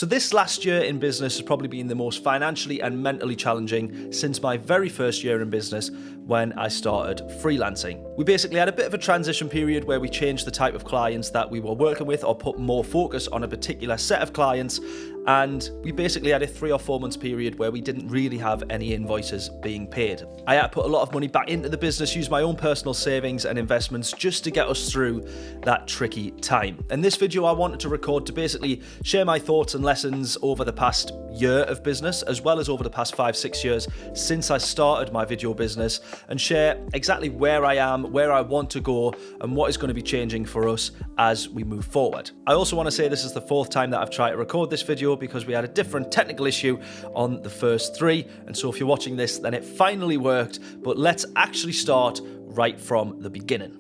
So this last year in business has probably been the most financially and mentally challenging since my very first year in business when I started freelancing. We basically had a bit of a transition period where we changed the type of clients that we were working with or put more focus on a particular set of clients, and we basically had a 3 or 4 months period where we didn't really have any invoices being paid. I had to put a lot of money back into the business, use my own personal savings and investments just to get us through that tricky time. And this video I wanted to record to basically share my thoughts and lessons over the past year of business, as well as over the past 5-6 years since I started my video business, and share exactly where I am, where I want to go, and what is going to be changing for us as we move forward. I also want to say this is the 4th time that I've tried to record this video because we had a different technical issue on the first 3, and so if you're watching this, then it finally worked. But let's actually start right from the beginning.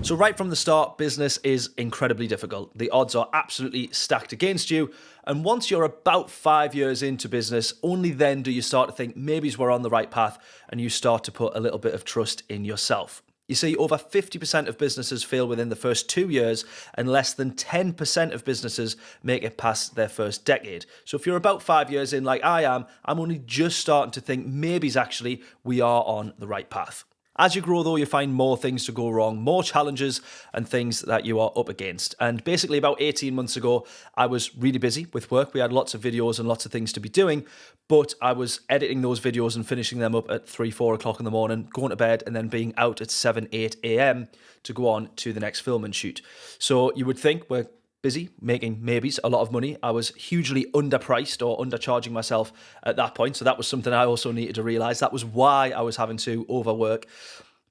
So right from the start, business is incredibly difficult. The odds are absolutely stacked against you. And once you're about 5 years into business, only then do you start to think maybe we're on the right path, and you start to put a little bit of trust in yourself. You see, over 50% of businesses fail within the first 2 years, and less than 10% of businesses make it past their first decade. So if you're about 5 years in like I am, I'm only just starting to think maybe actually we are on the right path. As you grow, though, you find more things to go wrong, more challenges and things that you are up against. And basically about 18 months ago, I was really busy with work. We had lots of videos and lots of things to be doing, but I was editing those videos and finishing them up at 3-4 o'clock in the morning, going to bed, and then being out at 7-8 a.m. to go on to the next film and shoot. So you would think we're busy making maybe a lot of money. I was hugely underpriced or undercharging myself at that point. So that was something I also needed to realize. That was why I was having to overwork.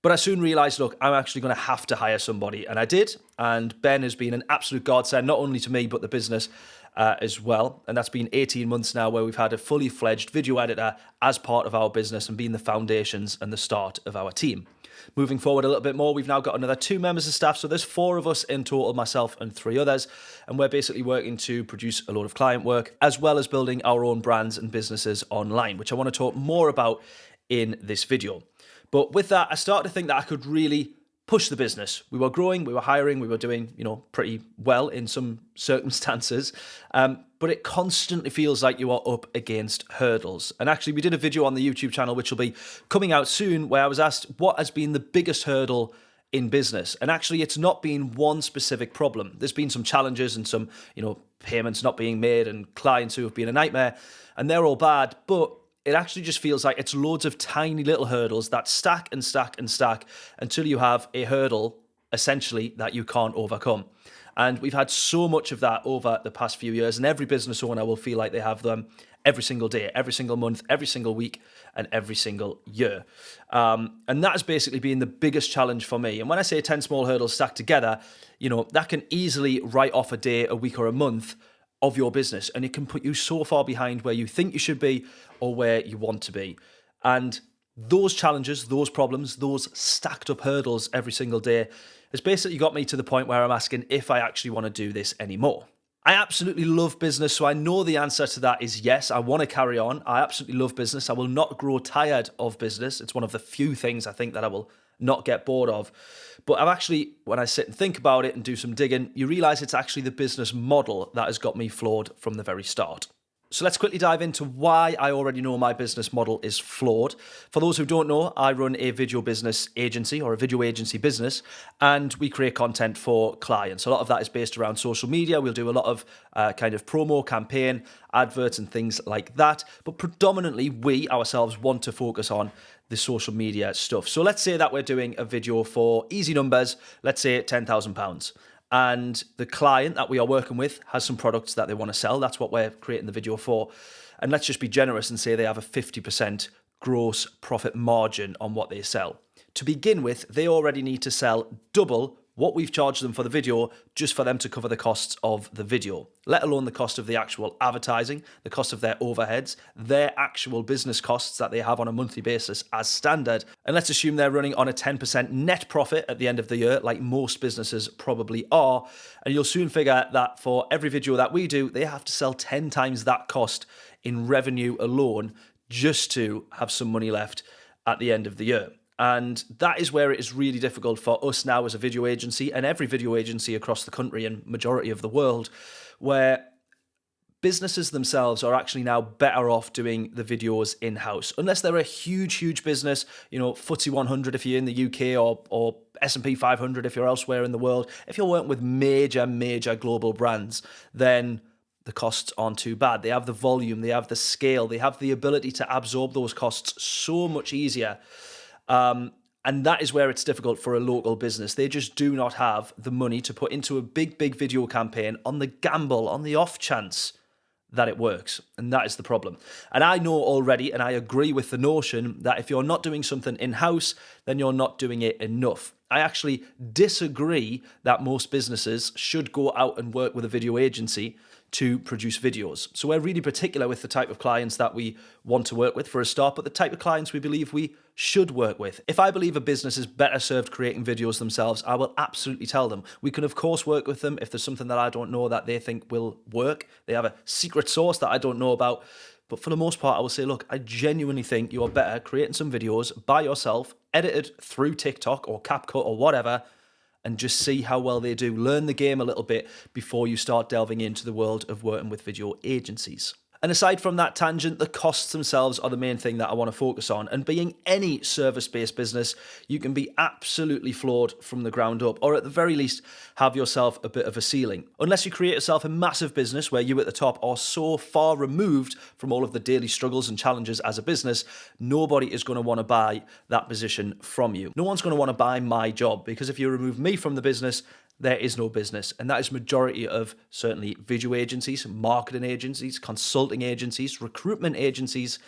But I soon realized, look, I'm actually going to have to hire somebody. And I did. And Ben has been an absolute godsend, not only to me, but the business as well. And that's been 18 months now where we've had a fully fledged video editor as part of our business and been the foundations and the start of our team. Moving forward a little bit more, we've now got another 2 members of staff. So there's 4 of us in total, myself and 3 others. And we're basically working to produce a load of client work, as well as building our own brands and businesses online, which I want to talk more about in this video. But with that, I started to think that I could really push the business. We were growing, we were hiring, we were doing, pretty well in some circumstances. But it constantly feels like you are up against hurdles. And actually, we did a video on the YouTube channel, which will be coming out soon, where I was asked what has been the biggest hurdle in business. And actually, it's not been one specific problem. There's been some challenges and some, payments not being made and clients who have been a nightmare, and they're all bad. But it actually just feels like it's loads of tiny little hurdles that stack and stack and stack until you have a hurdle, essentially, that you can't overcome. And we've had so much of that over the past few years, and every business owner will feel like they have them every single day, every single month, every single week, and every single year. And that has basically been the biggest challenge for me. And when I say 10 small hurdles stacked together, that can easily write off a day, a week, or a month of your business. And it can put you so far behind where you think you should be or where you want to be. And those challenges, those problems, those stacked up hurdles every single day has basically got me to the point where I'm asking if I actually want to do this anymore. I absolutely love business, so I know the answer to that is yes, I want to carry on. I absolutely love business. I will not grow tired of business. It's one of the few things I think that I will not get bored of. But I've actually, when I sit and think about it and do some digging, you realize it's actually the business model that has got me flawed from the very start. So let's quickly dive into why I already know my business model is flawed. For those who don't know, I run a video business agency or a video agency business, and we create content for clients. A lot of that is based around social media. We'll do a lot of kind of promo, campaign, adverts and things like that. But predominantly, we ourselves want to focus on the social media stuff. So let's say that we're doing a video for easy numbers, let's say £10,000. And the client that we are working with has some products that they want to sell. That's what we're creating the video for. And let's just be generous and say they have a 50% gross profit margin on what they sell. To begin with, they already need to sell double what we've charged them for the video just for them to cover the costs of the video, let alone the cost of the actual advertising, the cost of their overheads, their actual business costs that they have on a monthly basis as standard. And let's assume they're running on a 10% net profit at the end of the year, like most businesses probably are. And you'll soon figure that for every video that we do, they have to sell 10 times that cost in revenue alone just to have some money left at the end of the year. And that is where it is really difficult for us now as a video agency and every video agency across the country and majority of the world, where businesses themselves are actually now better off doing the videos in-house. Unless they're a huge business, FTSE 100 if you're in the UK or S&P 500 if you're elsewhere in the world. If you're working with major global brands, then the costs aren't too bad. They have the volume, they have the scale, they have the ability to absorb those costs so much easier. And that is where it's difficult for a local business. They just do not have the money to put into a big video campaign on the gamble, on the off chance that it works. And that is the problem. And I know already, and I agree with the notion that if you're not doing something in-house, then you're not doing it enough. I actually disagree that most businesses should go out and work with a video agency to produce videos. So we're really particular with the type of clients that we want to work with for a start, but the type of clients we believe we should work with. If I believe a business is better served creating videos themselves, I will absolutely tell them. We can of course work with them if there's something that I don't know that they think will work. They have a secret sauce that I don't know about. But for the most part, I will say, look, I genuinely think you are better creating some videos by yourself, edited through TikTok or CapCut or whatever, and just see how well they do. Learn the game a little bit before you start delving into the world of working with video agencies. And aside from that tangent, the costs themselves are the main thing that I want to focus on. And being any service-based business, you can be absolutely flawed from the ground up, or at the very least, have yourself a bit of a ceiling. Unless you create yourself a massive business where you at the top are so far removed from all of the daily struggles and challenges as a business, nobody is going to want to buy that position from you. No one's going to want to buy my job, because if you remove me from the business, there is no business. And that is majority of certainly video agencies, marketing agencies, consulting agencies, recruitment agencies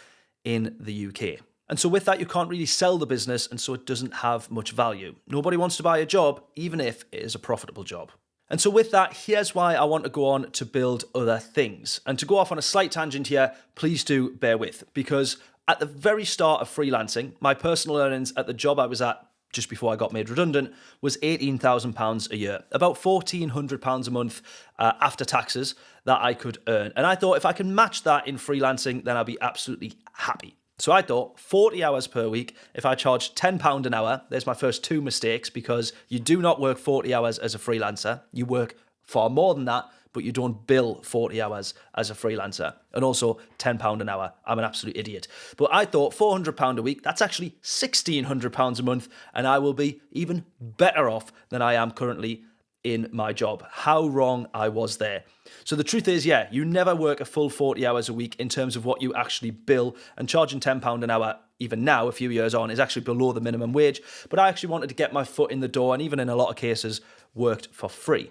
in the UK. And so with that, you can't really sell the business, and so it doesn't have much value. Nobody wants to buy a job, even if it is a profitable job. And so with that, here's why I want to go on to build other things. And to go off on a slight tangent here, please do bear with, because at the very start of freelancing, my personal earnings at the job I was at just before I got made redundant was £18,000 a year, about £1,400 a month after taxes that I could earn. And I thought if I can match that in freelancing, then I'll be absolutely happy. So I thought 40 hours per week, if I charged £10 an hour, there's my first two mistakes, because you do not work 40 hours as a freelancer. You work far more than that, but you don't bill 40 hours as a freelancer. And also £10 an hour. I'm an absolute idiot. But I thought £400 a week, that's actually £1,600 a month, and I will be even better off than I am currently in my job. How wrong I was there. So the truth is, yeah, you never work a full 40 hours a week in terms of what you actually bill, and charging £10 an hour, even now, a few years on, is actually below the minimum wage. But I actually wanted to get my foot in the door, and even in a lot of cases, worked for free.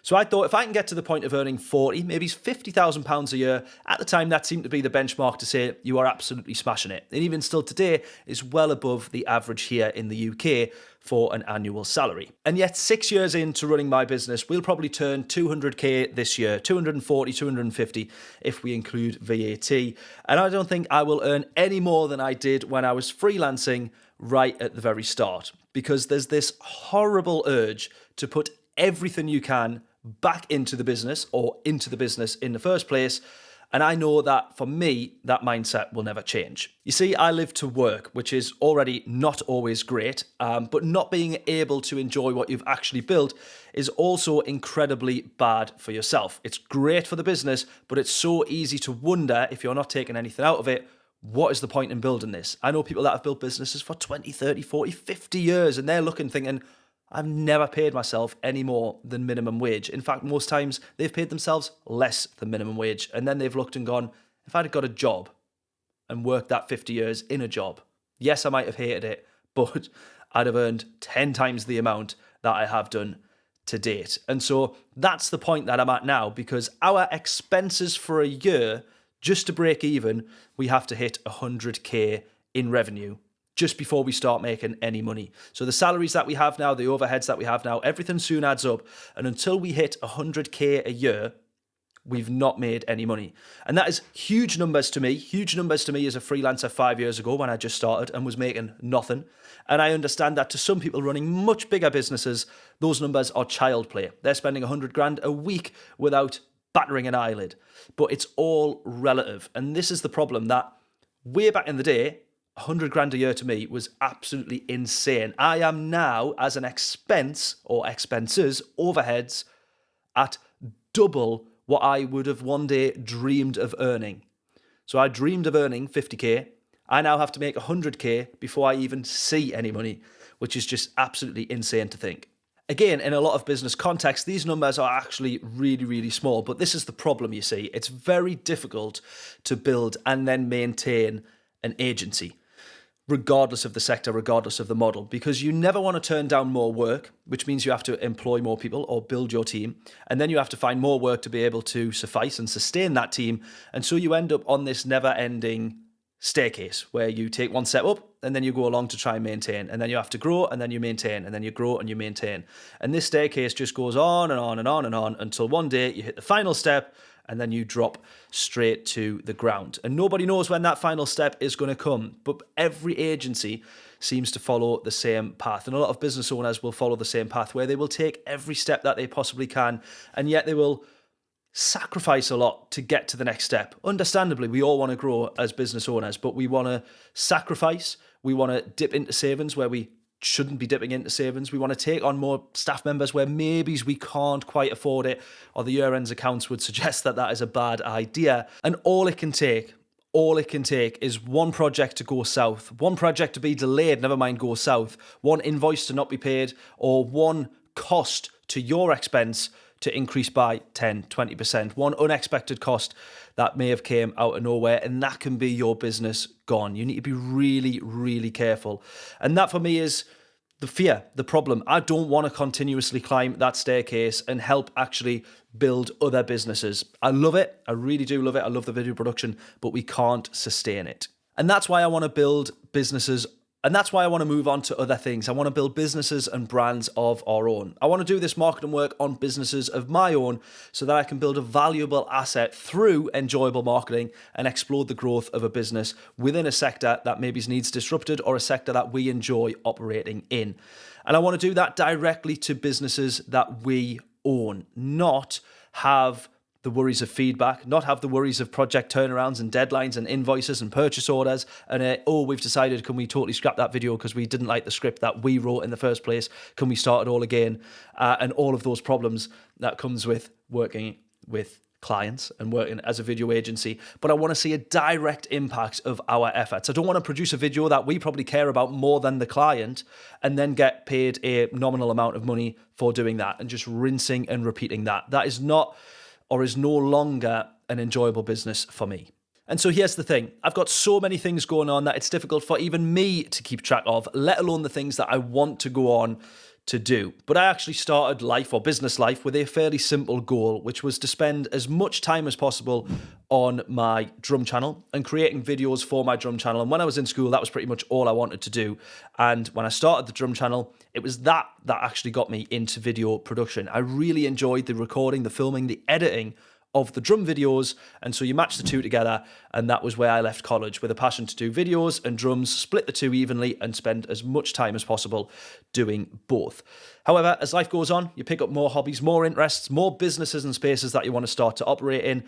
So I thought if I can get to the point of earning 40, maybe £50,000 a year, at the time that seemed to be the benchmark to say you are absolutely smashing it. And even still today is well above the average here in the UK for an annual salary. And yet 6 years into running my business, we'll probably turn 200k this year, 240, 250 if we include VAT. And I don't think I will earn any more than I did when I was freelancing right at the very start, because there's this horrible urge to put everything you can back into the business, or into the business in the first place. And I know that for me, that mindset will never change. You see, I live to work, which is already not always great, but not being able to enjoy what you've actually built is also incredibly bad for yourself. It's great for the business, but it's so easy to wonder, if you're not taking anything out of it, what is the point in building this? I know people that have built businesses for 20, 30, 40, 50 years, and they're looking thinking, I've never paid myself any more than minimum wage. In fact, most times they've paid themselves less than minimum wage. And then they've looked and gone, if I'd have got a job and worked that 50 years in a job, yes, I might have hated it, but I'd have earned 10 times the amount that I have done to date. And so that's the point that I'm at now, because our expenses for a year, just to break even, we have to hit 100k in revenue just before we start making any money. So the salaries that we have now, the overheads that we have now, everything soon adds up. And until we hit 100k a year, we've not made any money. And that is huge numbers to me as a freelancer 5 years ago when I just started and was making nothing. And I understand that to some people running much bigger businesses, those numbers are child play. They're spending 100 grand a week without battering an eyelid. But it's all relative. And this is the problem, that way back in the day, 100 grand a year to me was absolutely insane. I am now, as an expense or expenses, overheads, at double what I would have one day dreamed of earning. So I dreamed of earning 50k. I now have to make 100k before I even see any money, which is just absolutely insane to think. Again, in a lot of business contexts, these numbers are actually really, really small, but this is the problem, you see. It's very difficult to build and then maintain an agency, regardless of the sector, regardless of the model, because you never want to turn down more work, which means you have to employ more people or build your team. And then you have to find more work to be able to suffice and sustain that team. And so you end up on this never-ending staircase where you take one step up and then you go along to try and maintain, and then you have to grow and then you maintain, and then you grow and you maintain. And this staircase just goes on and on and on and on until one day you hit the final step and then you drop straight to the ground. And nobody knows when that final step is going to come, but every agency seems to follow the same path. And a lot of business owners will follow the same path where they will take every step that they possibly can, and yet they will sacrifice a lot to get to the next step. Understandably, we all want to grow as business owners, but we want to sacrifice. We want to dip into savings where we shouldn't be dipping into savings. We want to take on more staff members where maybe we can't quite afford it, or the year-end accounts would suggest that that is a bad idea. And all it can take is one project to go south, one project to be delayed, never mind go south, one invoice to not be paid, or one cost to your expense to increase by 10, 20%, one unexpected cost that may have came out of nowhere, and that can be your business gone. You need to be really, really careful. And that for me is the fear, the problem. I don't want to continuously climb that staircase and help actually build other businesses. I love it. I really do love it. I love the video production, but we can't sustain it. And that's why I want to build businesses. And that's why I want to move on to other things. I want to build businesses and brands of our own. I want to do this marketing work on businesses of my own so that I can build a valuable asset through enjoyable marketing and explore the growth of a business within a sector that maybe needs disrupted, or a sector that we enjoy operating in. And I want to do that directly to businesses that we own, not have the worries of feedback, not have the worries of project turnarounds and deadlines and invoices and purchase orders and we've decided, can we totally scrap that video because we didn't like the script that we wrote in the first place, can we start it all again, and all of those problems that comes with working with clients and working as a video agency. But I want to see a direct impact of our efforts. I don't want to produce a video that we probably care about more than the client and then get paid a nominal amount of money for doing that and just rinsing and repeating that. That is not, or is no longer, an enjoyable business for me. And so here's the thing. I've got so many things going on that it's difficult for even me to keep track of, let alone the things that I want to go on to do. But I actually started life, or business life, with a fairly simple goal, which was to spend as much time as possible on my drum channel and creating videos for my drum channel. And when I was in school, that was pretty much all I wanted to do. And when I started the drum channel, it was that actually got me into video production. I really enjoyed the recording, the filming, the editing of the drum videos, and so you match the two together, and that was where I left college, with a passion to do videos and drums, split the two evenly and spend as much time as possible doing both. However, as life goes on, you pick up more hobbies, more interests, more businesses and spaces that you want to start to operate in.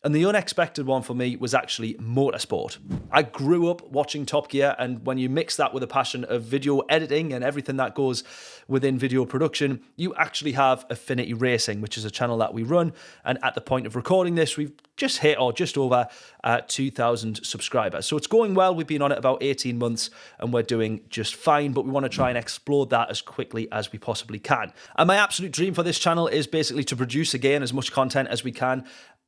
And the unexpected one for me was actually motorsport. I grew up watching Top Gear, and when you mix that with a passion of video editing and everything that goes within video production, you actually have Affinity Racing, which is a channel that we run. And at the point of recording this, we've just hit, or just over 2,000 subscribers. So it's going well. We've been on it about 18 months and we're doing just fine, but we want to try and explore that as quickly as we possibly can. And my absolute dream for this channel is basically to produce, again, as much content as we can,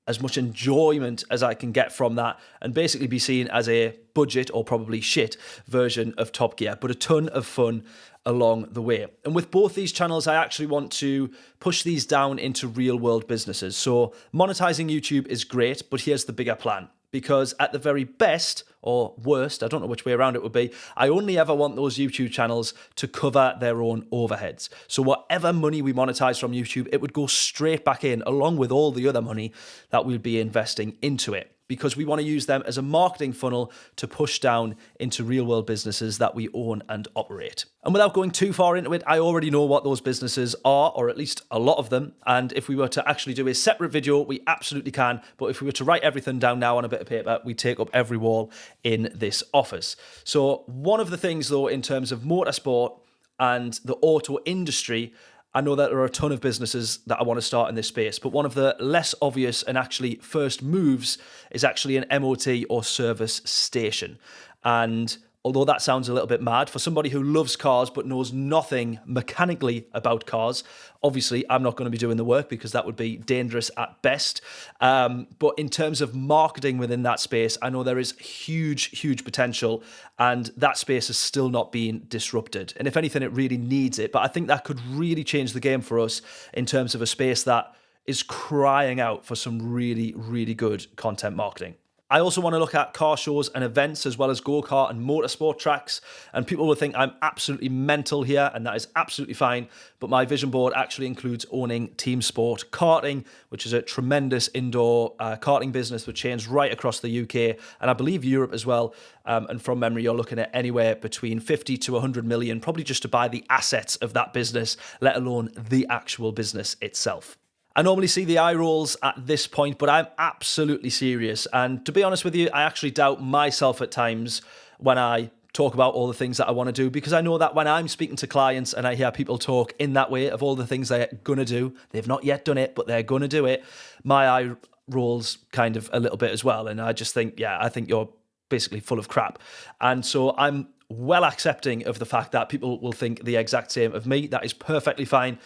as much enjoyment as I can get from that, and basically be seen as a budget, or probably shit, version of Top Gear, but a ton of fun along the way. And with both these channels, I actually want to push these down into real world businesses. So monetizing YouTube is great, but here's the bigger plan. Because at the very best, or worst, I don't know which way around it would be, I only ever want those YouTube channels to cover their own overheads. So whatever money we monetize from YouTube, it would go straight back in, along with all the other money that we'll be investing into it. because we want to use them as a marketing funnel to push down into real world businesses that we own and operate. And without going too far into it, I already know what those businesses are, or at least a lot of them. And if we were to actually do a separate video, we absolutely can. But if we were to write everything down now on a bit of paper, we take up every wall in this office. So one of the things though, in terms of motorsport and the auto industry, I know that there are a ton of businesses that I want to start in this space, but one of the less obvious and actually first moves is actually an MOT or service station. And although that sounds a little bit mad, for somebody who loves cars but knows nothing mechanically about cars, obviously I'm not going to be doing the work because that would be dangerous at best. But in terms of marketing within that space, I know there is huge potential, and that space has still not been disrupted. And if anything, it really needs it. But I think that could really change the game for us in terms of a space that is crying out for some really good content marketing. I also want to look at car shows and events as well as go-kart and motorsport tracks. And people will think I'm absolutely mental here, and that is absolutely fine. But my vision board actually includes owning team sport karting, which is a tremendous indoor karting business with chains right across the UK and I believe Europe as well. And from memory, you're looking at anywhere between 50 to 100 million, probably just to buy the assets of that business, let alone the actual business itself. I normally see the eye rolls at this point, but I'm absolutely serious. And to be honest with you, I actually doubt myself at times when I talk about all the things that I want to do, because I know that when I'm speaking to clients and I hear people talk in that way of all the things they're going to do, they've not yet done it, but they're going to do it, my eye rolls kind of a little bit as well. And I just think, yeah, I think you're basically full of crap. And so I'm well accepting of the fact that people will think the exact same of me. That is perfectly fine.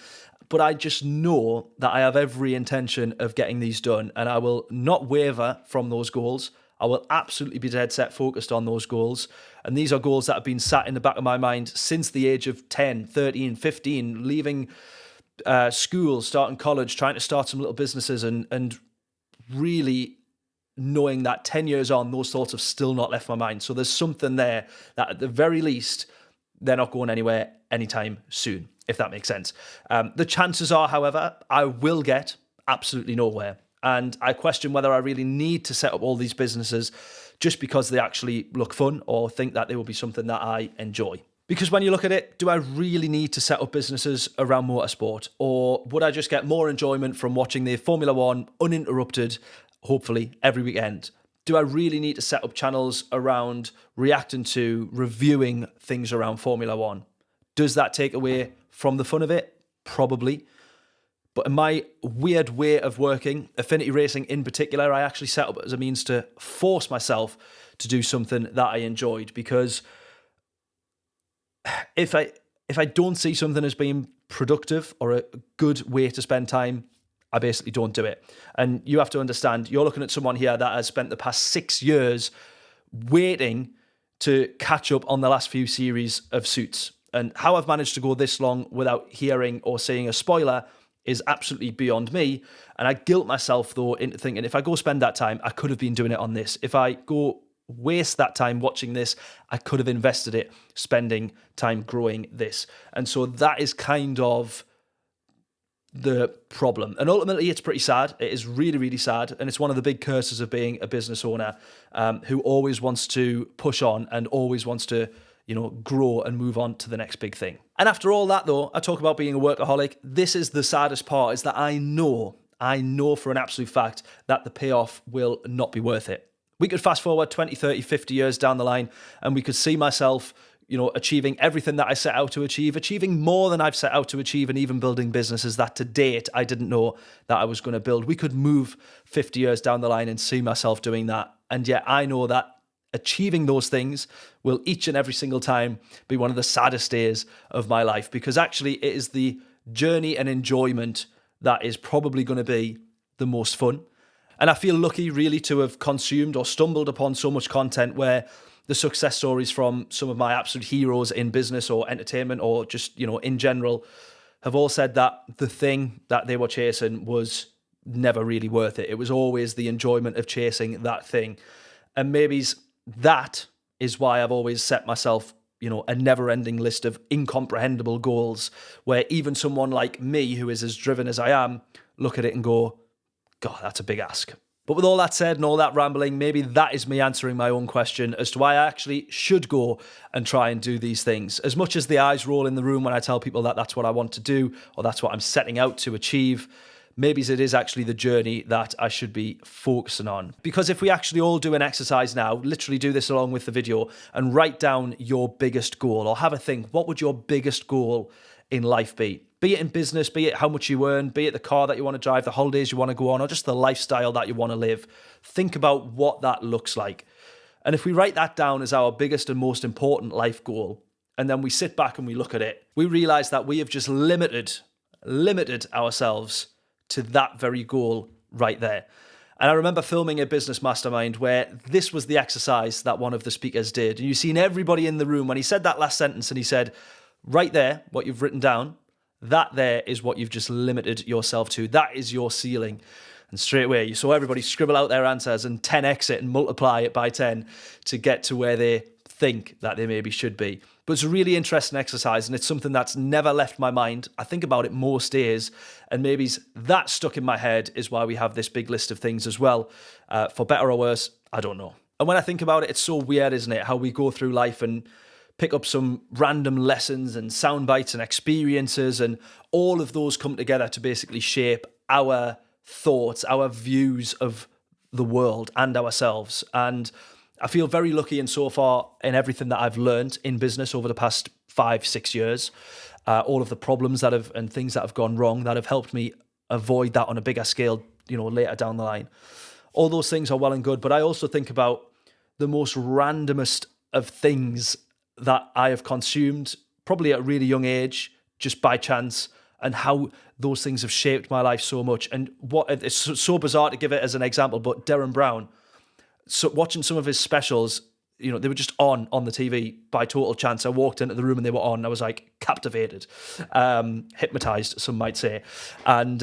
But I just know that I have every intention of getting these done, and I will not waver from those goals. I will absolutely be dead set focused on those goals. And these are goals that have been sat in the back of my mind since the age of 10, 13, 15, leaving school, starting college, trying to start some little businesses, and really knowing that 10 years on, those thoughts have still not left my mind. So there's something there that at the very least, they're not going anywhere anytime soon, if that makes sense. The chances are, however, I will get absolutely nowhere. And I question whether I really need to set up all these businesses just because they actually look fun or think that they will be something that I enjoy. Because when you look at it, do I really need to set up businesses around motorsport? Or would I just get more enjoyment from watching the Formula One uninterrupted, hopefully, every weekend? Do I really need to set up channels around reacting to, reviewing things around Formula One? Does that take away from the fun of it? Probably. But in my weird way of working, affinity racing in particular, I actually set up as a means to force myself to do something that I enjoyed. Because if I don't see something as being productive or a good way to spend time, I basically don't do it. And you have to understand, you're looking at someone here that has spent the past 6 years waiting to catch up on the last few series of Suits. And how I've managed to go this long without hearing or seeing a spoiler is absolutely beyond me. And I guilt myself, though, into thinking, if I go spend that time, I could have been doing it on this. If I go waste that time watching this, I could have invested it spending time growing this. And so that is kind of the problem. And ultimately, it's pretty sad. It is really sad. And it's one of the big curses of being a business owner who always wants to push on and always wants to, grow and move on to the next big thing. And after all that, though, I talk about being a workaholic. This is the saddest part, is that I know for an absolute fact that the payoff will not be worth it. We could fast forward 20, 30, 50 years down the line, and we could see myself achieving everything that I set out to achieve, achieving more than I've set out to achieve, and even building businesses that to date I didn't know that I was going to build. We could move 50 years down the line and see myself doing that. And yet I know that achieving those things will each and every single time be one of the saddest days of my life, because actually it is the journey and enjoyment that is probably going to be the most fun. And I feel lucky really to have consumed or stumbled upon so much content where the success stories from some of my absolute heroes in business or entertainment or just, in general, have all said that the thing that they were chasing was never really worth it. It was always the enjoyment of chasing that thing. And maybe that is why I've always set myself, a never-ending list of incomprehensible goals where even someone like me, who is as driven as I am, look at it and go, God, that's a big ask. But with all that said and all that rambling, maybe that is me answering my own question as to why I actually should go and try and do these things. As much as the eyes roll in the room when I tell people that that's what I want to do or that's what I'm setting out to achieve, maybe it is actually the journey that I should be focusing on. Because if we actually all do an exercise now, literally do this along with the video and write down your biggest goal or have a think, what would your biggest goal in life be? Be it in business, be it how much you earn, be it the car that you want to drive, the holidays you want to go on, or just the lifestyle that you want to live. Think about what that looks like. And if we write that down as our biggest and most important life goal, and then we sit back and we look at it, we realize that we have just limited ourselves to that very goal right there. And I remember filming a business mastermind where this was the exercise that one of the speakers did. And you've seen everybody in the room when he said that last sentence and he said, right there, what you've written down, that there is what you've just limited yourself to. That is your ceiling. And straight away, you saw everybody scribble out their answers and 10x it and multiply it by 10 to get to where they think that they maybe should be. But it's a really interesting exercise and it's something that's never left my mind. I think about it most days and maybe that stuck in my head is why we have this big list of things as well. For better or worse, I don't know. And when I think about it, it's so weird, isn't it? How we go through life and pick up some random lessons and sound bites and experiences and all of those come together to basically shape our thoughts, our views of the world and ourselves. And I feel very lucky and so far in everything that I've learned in business over the past 5-6 years, all of the problems that have and things that have gone wrong that have helped me avoid that on a bigger scale, later down the line. All those things are well and good, but I also think about the most randomest of things that I have consumed, probably at a really young age, just by chance, and how those things have shaped my life so much. And what it's so bizarre to give it as an example, but Derren Brown, so watching some of his specials, they were just on the TV by total chance. I walked into the room and they were on. I was like captivated, hypnotized, some might say. And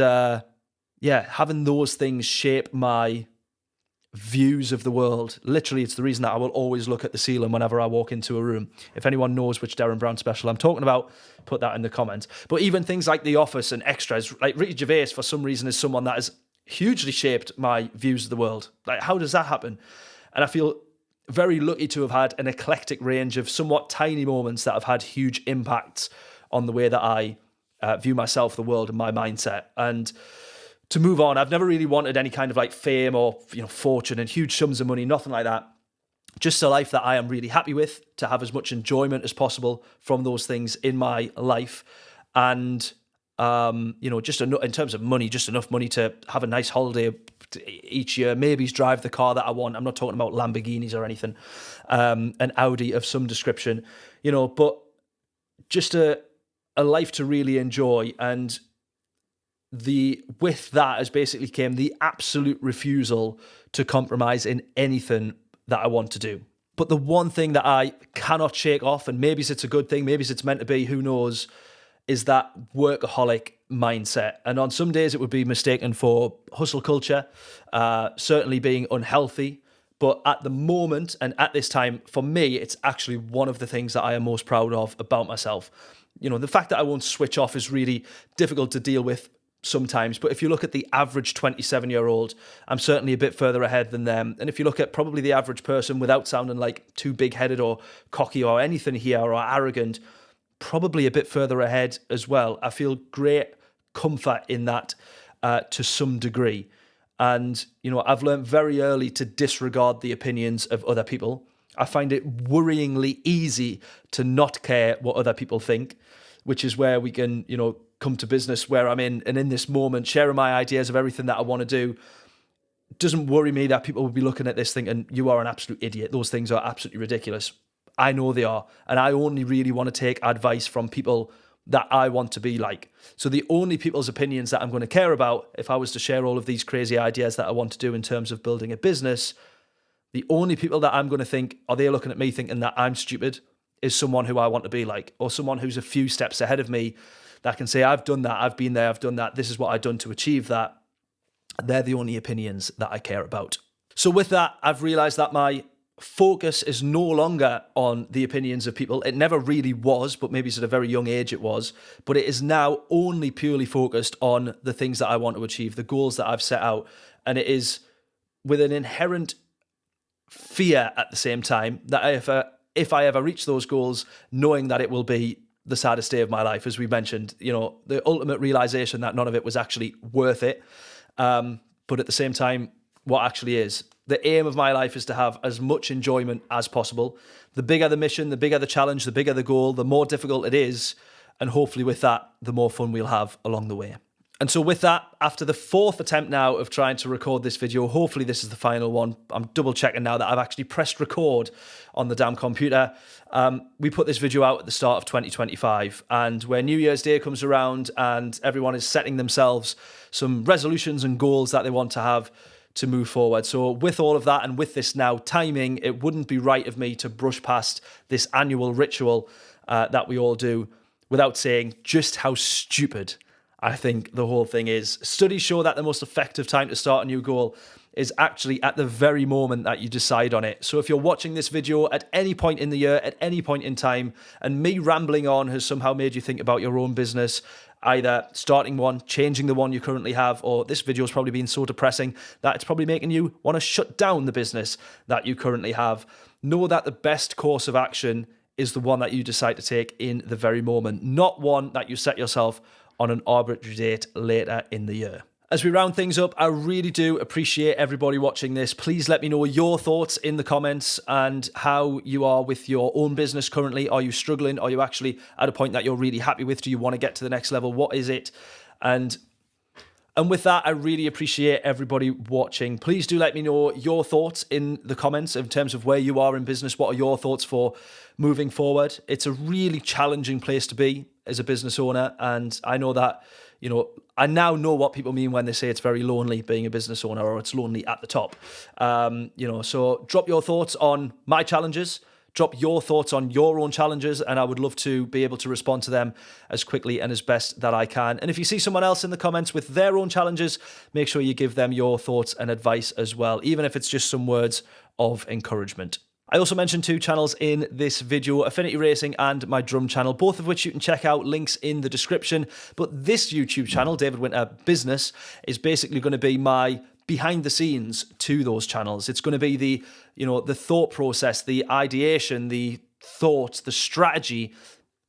having those things shape my views of the world. Literally, it's the reason that I will always look at the ceiling whenever I walk into a room. If anyone knows which Derren Brown special I'm talking about, put that in the comments. But even things like The Office and Extras, like Ricky Gervais, for some reason, is someone that has hugely shaped my views of the world. Like, how does that happen? And I feel very lucky to have had an eclectic range of somewhat tiny moments that have had huge impacts on the way that I view myself, the world, and my mindset. And to move on, I've never really wanted any kind of like fame or fortune and huge sums of money, nothing like that. Just a life that I am really happy with, to have as much enjoyment as possible from those things in my life. And, just in terms of money, just enough money to have a nice holiday each year, maybe drive the car that I want. I'm not talking about Lamborghinis or anything, an Audi of some description, but just a life to really enjoy. And with that has basically came the absolute refusal to compromise in anything that I want to do. But the one thing that I cannot shake off, and maybe it's a good thing, maybe it's meant to be, who knows, is that workaholic mindset. And on some days it would be mistaken for hustle culture, certainly being unhealthy. But at the moment and at this time, for me, it's actually one of the things that I am most proud of about myself. The fact that I won't switch off is really difficult to deal with sometimes, but if you look at the average 27-year-old, I'm certainly a bit further ahead than them. And if you look at probably the average person, without sounding like too big-headed or cocky or anything here or arrogant, probably a bit further ahead as well. I feel great comfort in that to some degree. And, I've learned very early to disregard the opinions of other people. I find it worryingly easy to not care what other people think, which is where we can, come to business where I'm in, and in this moment, sharing my ideas of everything that I want to do. Doesn't worry me that people will be looking at this thinking, you are an absolute idiot. Those things are absolutely ridiculous. I know they are. And I only really want to take advice from people that I want to be like. So the only people's opinions that I'm going to care about, if I was to share all of these crazy ideas that I want to do in terms of building a business, the only people that I'm going to think, are they looking at me thinking that I'm stupid, is someone who I want to be like, or someone who's a few steps ahead of me that can say, I've done that, I've been there, I've done that, this is what I've done to achieve that. They're the only opinions that I care about. So with that, I've realized that my focus is no longer on the opinions of people. It never really was, but maybe at a very young age it was. But it is now only purely focused on the things that I want to achieve, the goals that I've set out. And it is with an inherent fear at the same time that if I ever reach those goals, knowing that it will be the saddest day of my life, as we mentioned, the ultimate realization that none of it was actually worth it. But at the same time, what actually is. The aim of my life is to have as much enjoyment as possible. The bigger the mission, the bigger the challenge, the bigger the goal, the more difficult it is. And hopefully with that, the more fun we'll have along the way. And so with that, after the 4th attempt now of trying to record this video, hopefully this is the final one. I'm double checking now that I've actually pressed record on the damn computer. We put this video out at the start of 2025, and when New Year's Day comes around and everyone is setting themselves some resolutions and goals that they want to have to move forward. So with all of that and with this now timing, it wouldn't be right of me to brush past this annual ritual that we all do without saying just how stupid I think the whole thing is. Studies show that the most effective time to start a new goal is actually at the very moment that you decide on it. So if you're watching this video at any point in the year, at any point in time, and me rambling on has somehow made you think about your own business, either starting one, changing the one you currently have, or this video has probably been so depressing that it's probably making you want to shut down the business that you currently have, know that the best course of action is the one that you decide to take in the very moment, not one that you set yourself on an arbitrary date later in the year. As we round things up, I really do appreciate everybody watching this. Please let me know your thoughts in the comments and how you are with your own business currently. Are you struggling? Are you actually at a point that you're really happy with? Do you want to get to the next level? What is it? And with that, I really appreciate everybody watching. Please do let me know your thoughts in the comments in terms of where you are in business. What are your thoughts for moving forward? It's a really challenging place to be as a business owner. And I know that, I now know what people mean when they say it's very lonely being a business owner or it's lonely at the top. So drop your thoughts on my challenges. Drop your thoughts on your own challenges, and I would love to be able to respond to them as quickly and as best that I can. And if you see someone else in the comments with their own challenges, make sure you give them your thoughts and advice as well, even if it's just some words of encouragement. I also mentioned 2 channels in this video, Affinity Racing and my drum channel, both of which you can check out, links in the description. But this YouTube channel, David Winter Business, is basically going to be my behind the scenes to those channels. It's going to be the thought process, the ideation, the thought, the strategy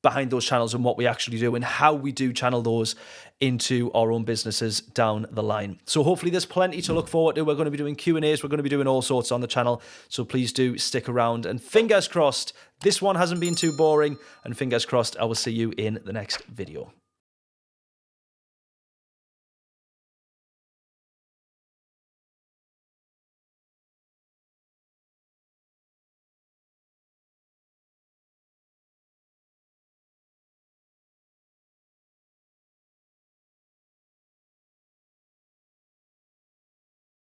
behind those channels and what we actually do and how we do channel those into our own businesses down the line. So hopefully there's plenty to look forward to. We're going to be doing Q&As. We're going to be doing all sorts on the channel. So please do stick around, and fingers crossed this one hasn't been too boring, and fingers crossed I will see you in the next video.